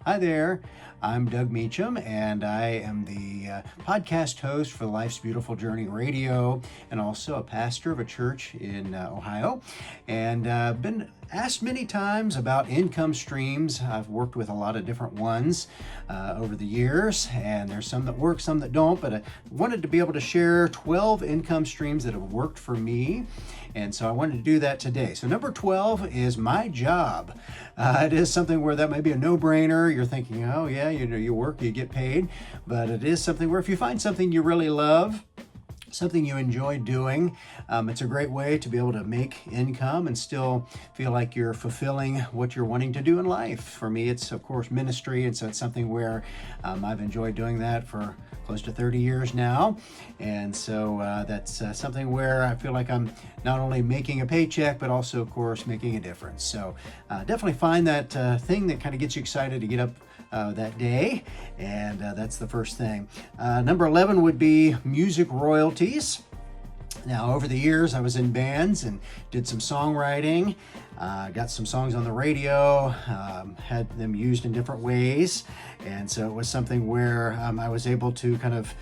Hi there. I'm Doug Meacham, and I am the podcast host for Life's Beautiful Journey Radio, and also a pastor of a church in Ohio. And been asked many times about income streams. I've worked with a lot of different ones over the years, and there's some that work, some that don't, but I wanted to be able to share 12 income streams that have worked for me. And so I wanted to do that today. So number 12 is my job. It is something where that may be a no-brainer. You're thinking, oh yeah, you work, you get paid. But it is something where if you find something you really love, something you enjoy doing, it's a great way to be able to make income and still feel like you're fulfilling what you're wanting to do in life. For me, it's of course ministry, and so it's something where I've enjoyed doing that for close to 30 years now. And so that's something where I feel like I'm not only making a paycheck, but also, of course, making a difference. So definitely find that thing that kind of gets you excited to get up that day, and that's the first thing. Number 11 would be music royalties. Now, over the years, I was in bands and did some songwriting, got some songs on the radio, had them used in different ways. And so it was something where I was able to kind of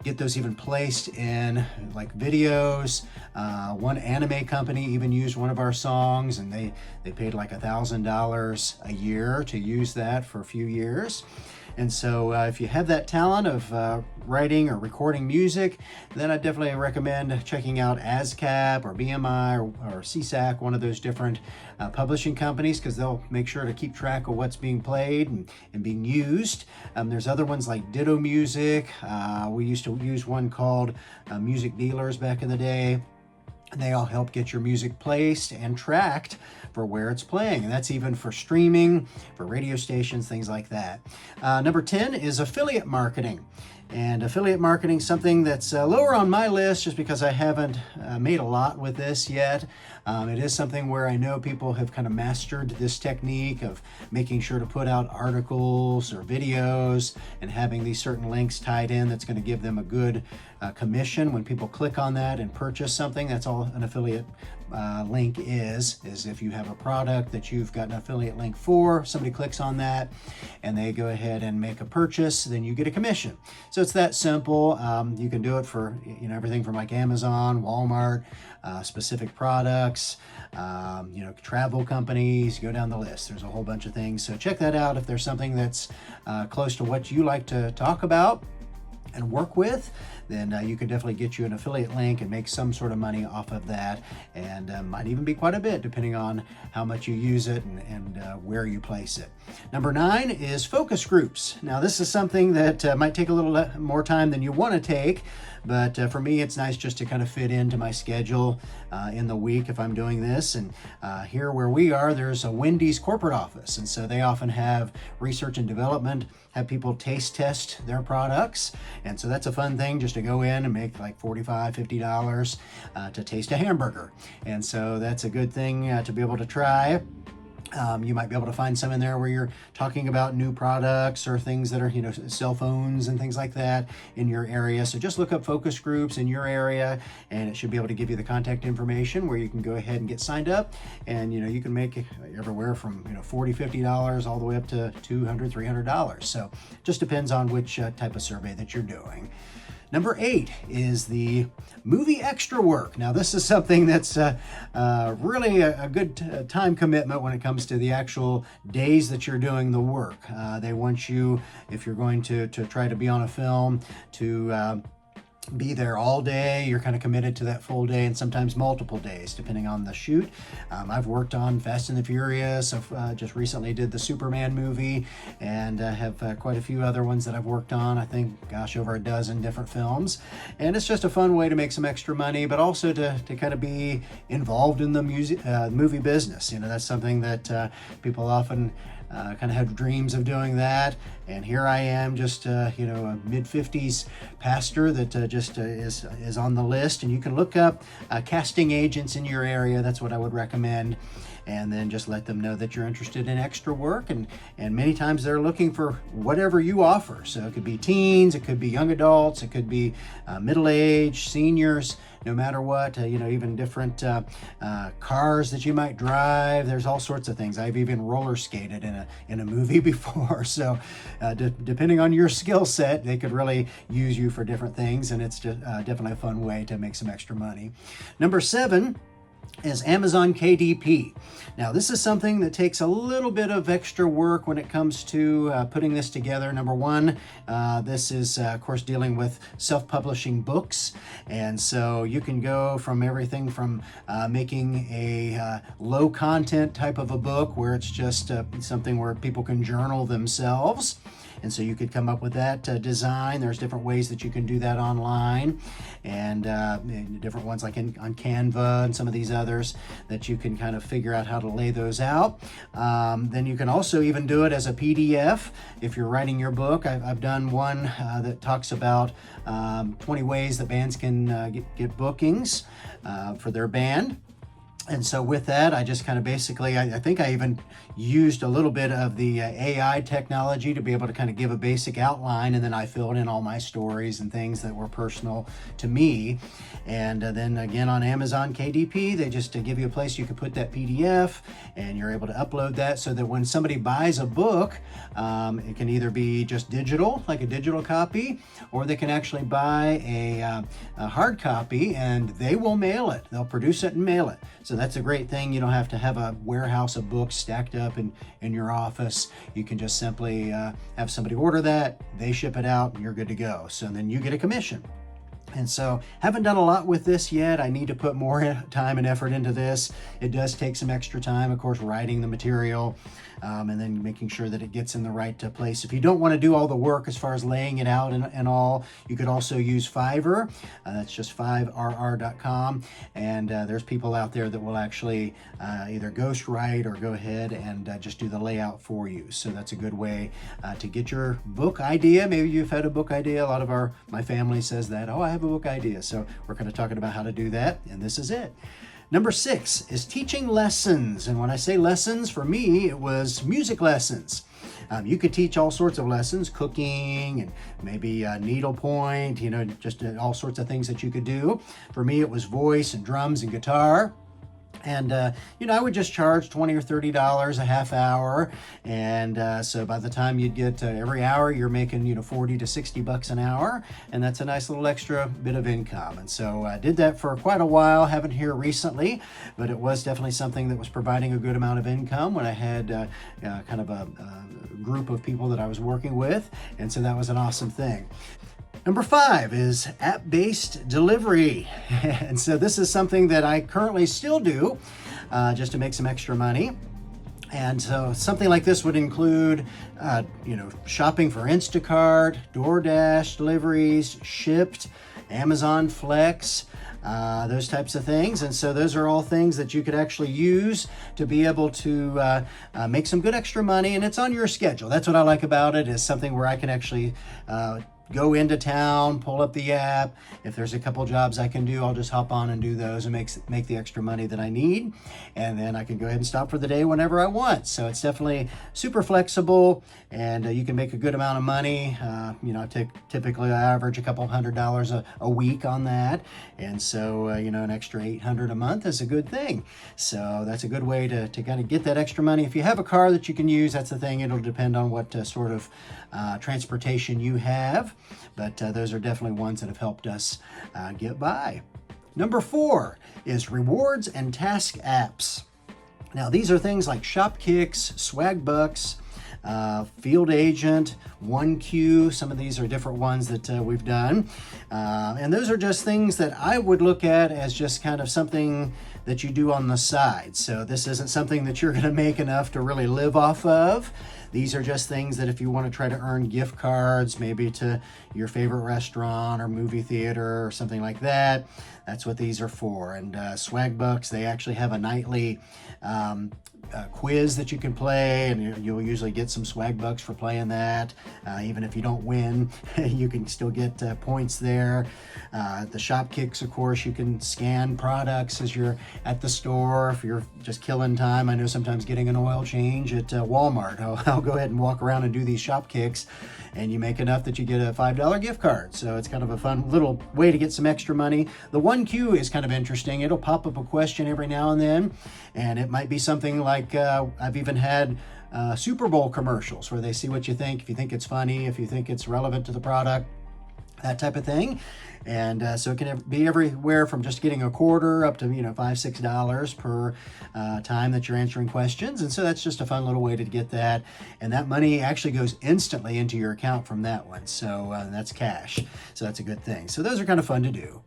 get those even placed in like videos. One anime company even used one of our songs, and they paid like $1,000 a year to use that for a few years. And so if you have that talent of writing or recording music, then I definitely recommend checking out ASCAP or BMI or CSAC, one of those different publishing companies, because they'll make sure to keep track of what's being played and being used. There's other ones like Ditto Music. We used to use one called Music Dealers back in the day. And they all help get your music placed and tracked for where it's playing. And that's even for streaming, for radio stations, things like that. Number 10 is affiliate marketing. And affiliate marketing, something that's lower on my list just because I haven't made a lot with this yet. It is something where I know people have kind of mastered this technique of making sure to put out articles or videos and having these certain links tied in that's going to give them a good commission when people click on that and purchase something. That's all an affiliate link is if you have a product that you've got an affiliate link for, somebody clicks on that and they go ahead and make a purchase, then you get a commission. So it's that simple. You can do it for everything from like Amazon, Walmart, specific products, travel companies, go down the list. There's a whole bunch of things. So check that out if there's something that's close to what you like to talk about and work with, then you could definitely get you an affiliate link and make some sort of money off of that, and might even be quite a bit depending on how much you use it and where you place it. Number 9 is focus groups. Now this is something that might take a little more time than you want to take, but for me it's nice just to kind of fit into my schedule in the week if I'm doing this. And here where we are, there's a Wendy's corporate office, and so they often have research and development, have people taste test their products, and so that's a fun thing just to go in and make like $45-50 to taste a hamburger. And so that's a good thing to be able to try. You might be able to find some in there where you're talking about new products or things that are, cell phones and things like that in your area. So just look up focus groups in your area, and it should be able to give you the contact information where you can go ahead and get signed up. And, you can make everywhere from, $40-50 all the way up to $200-300. So just depends on which type of survey that you're doing. Number 8 is the movie extra work. Now this is something that's really a good time commitment when it comes to the actual days that you're doing the work. They want you, if you're going to try to be on a film, to be there all day. You're kind of committed to that full day, and sometimes multiple days depending on the shoot. I've worked on Fast and the Furious. I've just recently did the Superman movie, and have quite a few other ones that I've worked on. I think, over a dozen different films. And it's just a fun way to make some extra money, but also to kind of be involved in the movie business. That's something that people often kind of have dreams of doing that. And here I am, just a mid-50s pastor that just is on the list. And you can look up casting agents in your area. That's what I would recommend. and then just let them know that you're interested in extra work. And many times they're looking for whatever you offer. So it could be teens, it could be young adults, it could be middle-aged, seniors, no matter what, even different cars that you might drive. There's all sorts of things. I've even roller skated in a movie before. So depending on your skill set, they could really use you for different things, and it's just, definitely a fun way to make some extra money. Number 7 is Amazon KDP. Now, this is something that takes a little bit of extra work when it comes to putting this together. Number 1, this is, of course, dealing with self-publishing books. And so you can go from everything from making a low content type of a book where it's just something where people can journal themselves. And so you could come up with that design. There's different ways that you can do that online, and different ones like on Canva and some of these others that you can kind of figure out how to lay those out. Then you can also even do it as a PDF if you're writing your book. I've done one that talks about 20 ways that bands can get bookings for their band. And so with that, I just kind of basically, I think I even used a little bit of the AI technology to be able to kind of give a basic outline, and then I filled in all my stories and things that were personal to me. And then again on Amazon KDP, they just give you a place you can put that PDF, and you're able to upload that so that when somebody buys a book, it can either be just digital, like a digital copy, or they can actually buy a hard copy, and they will mail it. They'll produce it and mail it. So that's a great thing. You don't have to have a warehouse of books stacked up in your office. You can just simply have somebody order that, they ship it out, and you're good to go. So then you get a commission. And so haven't done a lot with this yet. I need to put more time and effort into this. It does take some extra time, of course, writing the material, and then making sure that it gets in the right place. If you don't want to do all the work as far as laying it out and all, you could also use Fiverr. That's just 5rr.com. And there's people out there that will actually either ghostwrite or go ahead and just do the layout for you. So that's a good way to get your book idea. Maybe you've had a book idea. A lot of my family says that, oh, I have a book idea. So we're kind of talking about how to do that, and this is it. Number 6 is teaching lessons. And when I say lessons, for me, it was music lessons. You could teach all sorts of lessons, cooking and maybe needlepoint, just all sorts of things that you could do. For me, it was voice and drums and guitar. And, I would just charge $20 or $30 a half hour. And so by the time you'd get every hour, you're making, $40 to $60 an hour. And that's a nice little extra bit of income. And so I did that for quite a while. Haven't here recently, but it was definitely something that was providing a good amount of income when I had kind of a group of people that I was working with. And so that was an awesome thing. Number 5 is app-based delivery. And so this is something that I currently still do just to make some extra money. And so something like this would include, shopping for Instacart, DoorDash deliveries, Shipt, Amazon Flex, those types of things. And so those are all things that you could actually use to be able to make some good extra money. And it's on your schedule. That's what I like about it, is something where I can actually go into town, pull up the app. If there's a couple jobs I can do, I'll just hop on and do those and make the extra money that I need. And then I can go ahead and stop for the day whenever I want. So it's definitely super flexible, and you can make a good amount of money. Typically I average a couple $100 a week on that. And so, an extra $800 a month is a good thing. So that's a good way to kind of get that extra money. If you have a car that you can use, that's the thing. It'll depend on what sort of transportation you have. But those are definitely ones that have helped us get by. Number 4 is rewards and task apps. Now, these are things like Shopkicks, Swagbucks, Field Agent, OneQ. Some of these are different ones that we've done. And those are just things that I would look at as just kind of something that you do on the side. So this isn't something that you're going to make enough to really live off of. These are just things that if you want to try to earn gift cards, maybe to your favorite restaurant or movie theater or something like that, that's what these are for. And Swagbucks, they actually have a nightly quiz that you can play, and you'll usually get some swag bucks for playing that. Even if you don't win, you can still get points there. The shop kicks, of course, you can scan products as you're at the store. If you're just killing time, I know sometimes getting an oil change at Walmart, I'll go ahead and walk around and do these shop kicks, and you make enough that you get a $5 gift card. So it's kind of a fun little way to get some extra money. The 1Q is kind of interesting. It'll pop up a question every now and then, and it might be something like I've even had Super Bowl commercials where they see what you think, if you think it's funny, if you think it's relevant to the product, that type of thing. And so it can be everywhere from just getting a quarter up to, $5, $6 per time that you're answering questions. And so that's just a fun little way to get that. And that money actually goes instantly into your account from that one. So that's cash. So that's a good thing. So those are kind of fun to do.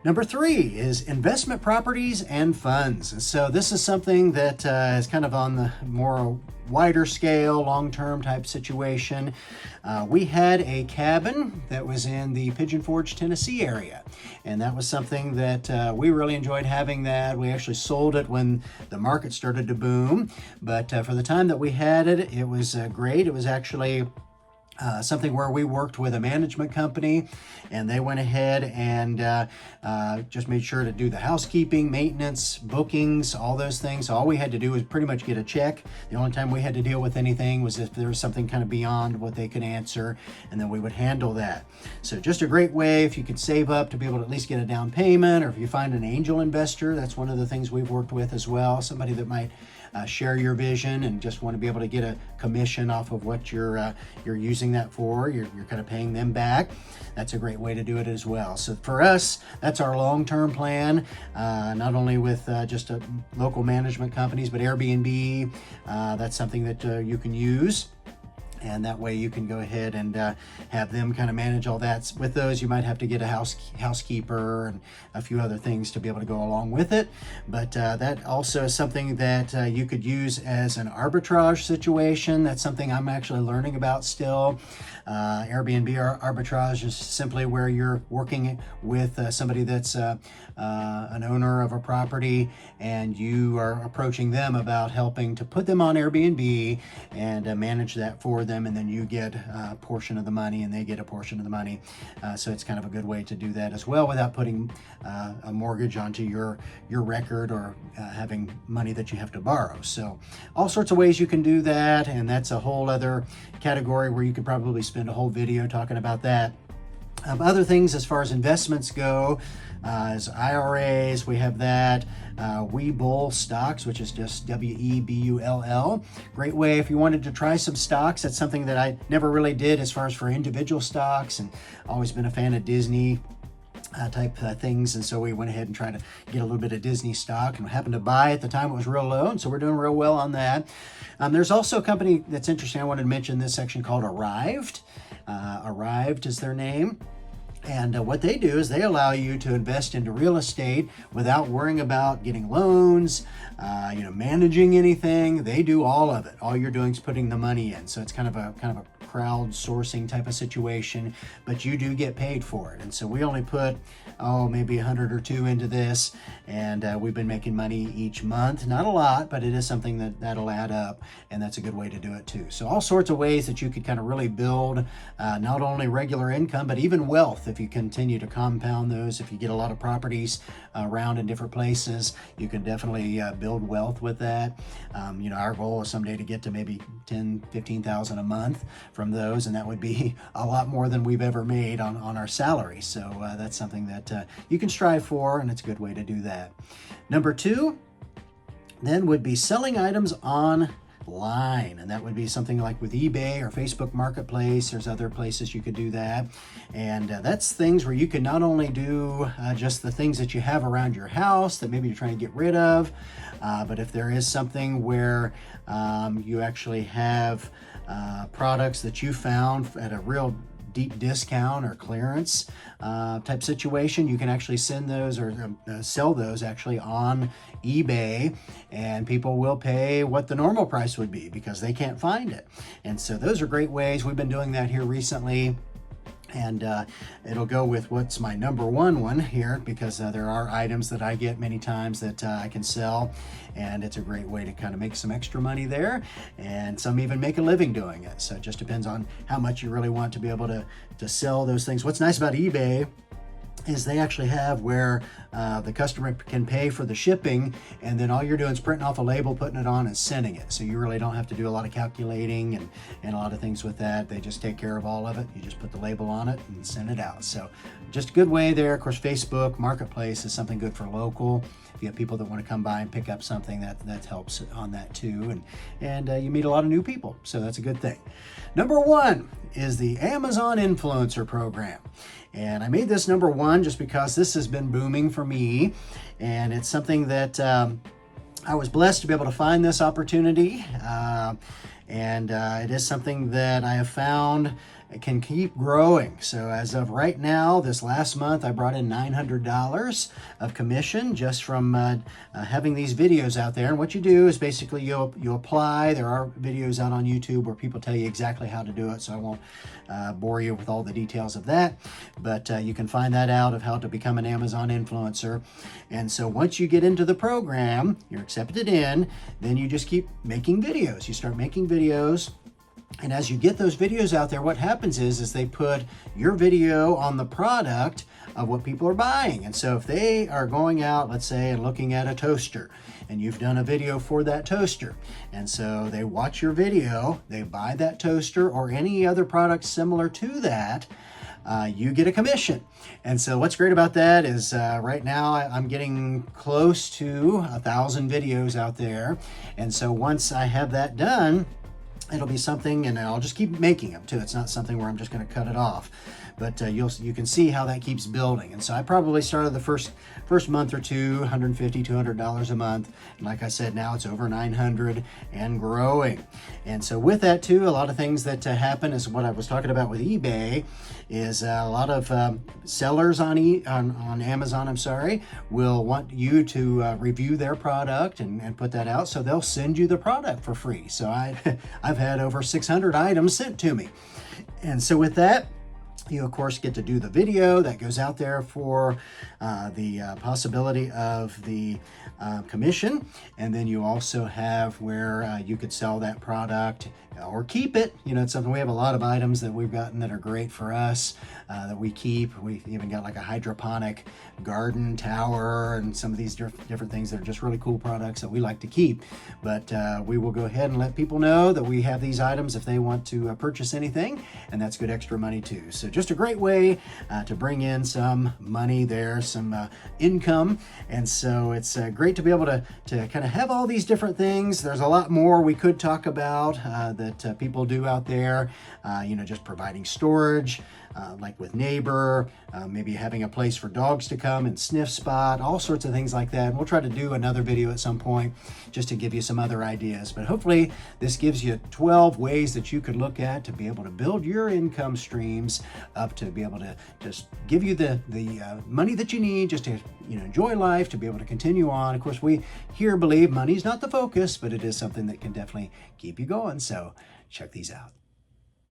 Number 3 is investment properties and funds. And so this is something that is kind of on the more wider scale, long-term type situation. We had a cabin that was in the Pigeon Forge, Tennessee area. And that was something that we really enjoyed having that. We actually sold it when the market started to boom. But for the time that we had it, it was great. It was actually something where we worked with a management company, and they went ahead and just made sure to do the housekeeping, maintenance, bookings, all those things. So all we had to do was pretty much get a check. The only time we had to deal with anything was if there was something kind of beyond what they could answer, and then we would handle that. So just a great way if you could save up to be able to at least get a down payment, or if you find an angel investor, that's one of the things we've worked with as well. Somebody that might share your vision and just want to be able to get a commission off of what you're using that for. You're kind of paying them back. That's a great way to do it as well. So for us, that's our long-term plan, not only with just local management companies, but Airbnb. That's something that you can use. And that way you can go ahead and have them kind of manage all that. With those, you might have to get a housekeeper and a few other things to be able to go along with it. But that also is something that you could use as an arbitrage situation. That's something I'm actually learning about still. Airbnb arbitrage is simply where you're working with somebody that's an owner of a property, and you are approaching them about helping to put them on Airbnb and manage that for them. And then you get a portion of the money and they get a portion of the money. So it's kind of a good way to do that as well without putting a mortgage onto your record or having money that you have to borrow. So all sorts of ways you can do that. And that's a whole other category where you could probably spend a whole video talking about that. Other things as far as investments go, as IRAs, we have that. Webull stocks, which is just Webull. Great way if you wanted to try some stocks. That's something that I never really did as far as for individual stocks, and always been a fan of Disney type things, and so we went ahead and tried to get a little bit of Disney stock, and happened to buy at the time it was real low, and so we're doing real well on that. There's also a company that's interesting I wanted to mention in this section called Arrived. Arrived is their name. And what they do is they allow you to invest into real estate without worrying about getting loans, managing anything. They do all of it. All you're doing is putting the money in. So it's kind of a crowdsourcing type of situation, but you do get paid for it. And so we only put maybe 100 or 2 into this, and we've been making money each month. Not a lot, but it is something that'll add up, and that's a good way to do it too. So all sorts of ways that you could kind of really build not only regular income, but even wealth. If you continue to compound those, if you get a lot of properties around in different places, you can definitely build wealth with that. Our goal is someday to get to maybe 10, 15,000 a month from those, and that would be a lot more than we've ever made on our salary. So that's something that you can strive for, and it's a good way to do that. Number 2 then would be selling items online, and that would be something like with eBay or Facebook Marketplace. There's other places you could do that, and that's things where you can not only do just the things that you have around your house that maybe you're trying to get rid of, but if there is something where you actually have products that you found at a real deep discount or clearance type situation, you can actually send those or sell those actually on eBay, and people will pay what the normal price would be because they can't find it. And so those are great ways. We've been doing that here recently, And it'll go with what's my number one here, because there are items that I get many times that I can sell, and it's a great way to kind of make some extra money there, and some even make a living doing it. So it just depends on how much you really want to be able to sell those things. What's nice about eBay is they actually have where the customer can pay for the shipping, and then all you're doing is printing off a label, putting it on, and sending it. So you really don't have to do a lot of calculating and a lot of things with that. They just take care of all of it. You just put the label on it and send it out. So just a good way there. Of course, Facebook Marketplace is something good for local. If you have people that want to come by and pick up something, that helps on that too. And you meet a lot of new people, so that's a good thing. Number 1 is the Amazon Influencer Program. And I made this number 1 just because this has been booming for me, and it's something that I was blessed to be able to find this opportunity, and it is something that I have found it can keep growing. So as of right now, this last month, I brought in $900 of commission just from having these videos out there. And what you do is basically you apply. There are videos out on YouTube where people tell you exactly how to do it, so I won't bore you with all the details of that. But you can find that out of how to become an Amazon influencer. And so once you get into the program, you're accepted in, then you just keep making videos. You start making videos. And as you get those videos out there, what happens is they put your video on the product of what people are buying. And so if they are going out, let's say, and looking at a toaster, and you've done a video for that toaster, and so they watch your video, they buy that toaster or any other product similar to that, you get a commission. And so what's great about that is right now I'm getting close to 1,000 videos out there. And so once I have that done, it'll be something, and I'll just keep making them too. It's not something where I'm just going to cut it off, but you can see how that keeps building. And so I probably started the first month or two, $150, $200 a month. And like I said, now it's over 900 and growing. And so with that too, a lot of things that happen is what I was talking about with eBay is a lot of sellers on Amazon, will want you to review their product and put that out. So they'll send you the product for free. So I've had over 600 items sent to me. And so with that, you of course get to do the video that goes out there for the possibility of the commission, and then you also have where you could sell that product or keep it. You know, it's something, we have a lot of items that we've gotten that are great for us that we keep. We've even got like a hydroponic garden tower and some of these different things that are just really cool products that we like to keep. But we will go ahead and let people know that we have these items if they want to purchase anything, and that's good extra money too. So just a great way to bring in some money there, some income. And so it's great to be able to kind of have all these different things. There's a lot more we could talk about that people do out there, just providing storage, like with Neighbor, maybe having a place for dogs to come and sniff spot, all sorts of things like that. And we'll try to do another video at some point just to give you some other ideas. But hopefully this gives you 12 ways that you could look at to be able to build your income streams up, to be able to just give you the money that you need just to enjoy life, to be able to continue on. Of course, we here believe money is not the focus, but it is something that can definitely keep you going. So check these out.